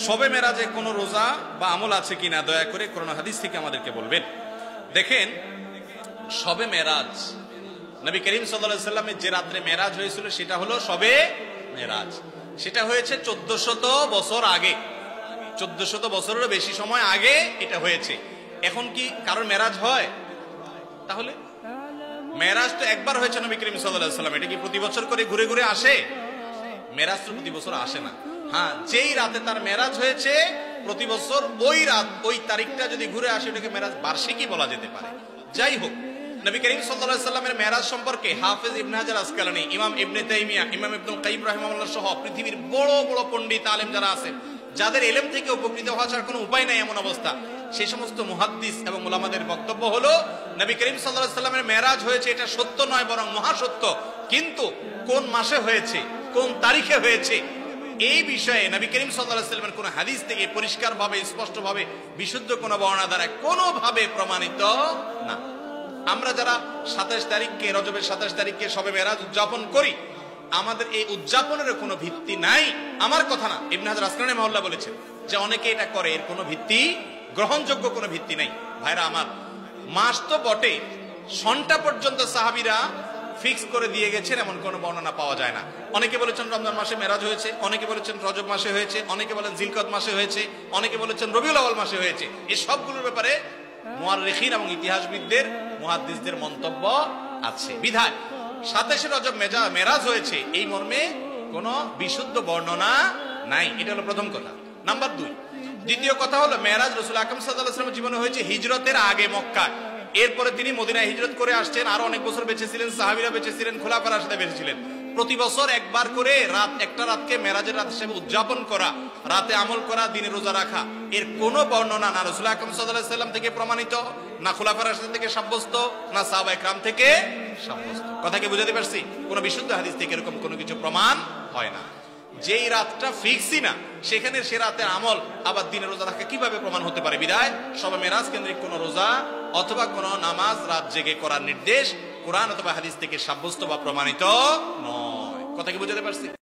শবে মেরাজে কোন রোজা বা আমল আছে কিনা দয়া করে কোরআন হাদিস থেকে আমাদেরকে বলবেন। দেখেন, শবে মেরাজ নবী করিম সাল্লাল্লাহু আলাইহি ওয়াসাল্লামের যে রাত্রে মেরাজ হয়েছিল সেটা হলো শবে মেরাজ। সেটা হয়েছে 1400 বছর আগে, 1400 বছরেরও বেশি সময় আগে এটা হয়েছে। এখন কি কারোর মেরাজ হয়? তাহলে মেরাজ তো একবার হয়েছে নবী করিম সাল্লাল্লাহু আলাইহি ওয়াসাল্লাম, এটা কি প্রতি বছর করে ঘুরে ঘুরে আসে? মেরাজ তো প্রতি বছর আসে না। হ্যাঁ, যেই রাতে তার মেরাজ হয়েছে প্রতি বছর ওই রাত ওই তারিখটা যদি ঘুরে আসে ওটাকে মেরাজ বার্ষিকী বলা যেতে পারে। যাই হোক, নবী করিম সাল্লাল্লাহু আলাইহি ওয়াসাল্লামের মেরাজ সম্পর্কে হাফেজ ইবনে হাজার আসকালানী, ইমাম ইবনে তাইমিয়া, ইমাম ইবনুল কাইয়িম রাহিমাহুল্লাহ সহ পৃথিবীর বড় বড় পণ্ডিত আলেম যারা আছেন, যাদের ইলম থেকে উপকৃত হওয়া ছাড়া কোনো উপায় নাই এমন অবস্থা, সেই সমস্ত মুহাদ্দিস এবং উলামাদের বক্তব্য হলো নবী করিম সাল্লাল্লাহু আলাইহি ওয়াসাল্লামের মেরাজ হয়েছে এটা সত্য নয় বরং মহাসত্য, কিন্তু কোন মাসে হয়েছে, কোন তারিখে হয়েছে এই বিষয়ে নবী করিম সাল্লাল্লাহু আলাইহি ওয়াসাল্লামের কোন হাদিস থেকে পরিষ্কারভাবে স্পষ্টভাবে বিশুদ্ধ কোন বর্ণনা দ্বারা কোনোভাবে প্রমাণিত না। আমরা যারা 27 তারিখকে, রজবের 27 তারিখকে শবে মেরাজ উদযাপন করি, আমাদের এই উদযাপনের কোনো ভিত্তি নাই। আমার কথা না, ইবনে হাজার আসকালানী রাহিমাহুল্লাহ বলেছেন যে অনেকে এটা করে, এর কোনো ভিত্তি, গ্রহণযোগ্য কোনো ভিত্তি নাই। ভাইরা আমার, মাস তো বটে, সনটা পর্যন্ত সাহাবীরা ফিক্স করে দিয়ে গেছেন এমন কোন বর্ণনা পাওয়া যায় না। অনেকে বলেছেন রমজান মাসে মেরাজ হয়েছে, অনেকে বলেছেন রজব মাসে হয়েছে, অনেকে বলেন জিলকদ মাসে হয়েছে, অনেকে বলেছেন রবিউল আউয়াল মাসে হয়েছে। এই সবগুলোর ব্যাপারে মুআররিখিন এবং ইতিহাসবিদদের, মুহাদ্দিসদের মন্তব্য আছে। বিধায় 27 রজব মেরাজ হয়েছে এই মর্মে কোনো বিশুদ্ধ বর্ণনা নাই। এটা হলো প্রথম কথা। নাম্বার 2, দ্বিতীয় কথা হলো মেরাজ রাসূল আকরাম সাল্লাল্লাহু আলাইহি ওয়াসাল্লামের জীবনে হয়েছে হিজরতের আগে মক্কায়। এরপরে তিনি মদিনায় হিজরত করে আসছেন, আরো অনেক বছর বেঁচে ছিলেন, সাহাবীরা বেঁচে ছিলেন, খোলাফার রাশিদা বেঁচে ছিলেন। প্রতি বছর একবার করে একটা রাতকে মেরাজের রাত হিসেবে উদযাপন করা, রাতে আমল করা, দিনে রোজা রাখা, এর কোন বর্ণনা না রাসূল আকরাম সাল্লাল্লাহু আলাইহি ওয়াসাল্লাম থেকে প্রমাণিত, না খোলাফার রাশিদা থেকে সাব্যস্ত, না সাহাবায়ে কেরাম থেকে সাব্যস্ত। কথা কি বুঝাতে পারছি? কোন বিশুদ্ধ হাদিস থেকে এরকম কোনো কিছু প্রমাণ হয় না। যেই রাতটা ফিক্সই না, সেখানে সে রাতের আমল আবার দিনে রোজা রাখা কিভাবে প্রমাণ হতে পারে? বিধায় শবে মেরাজ কেন্দ্রিক কোন রোজা অথবা কোন নামাজ রাত জেগে করার নির্দেশ কোরআন অথবা হাদিস থেকে সাব্যস্ত বা প্রমাণিত নয়। কথা কি বুঝাতে পারছি?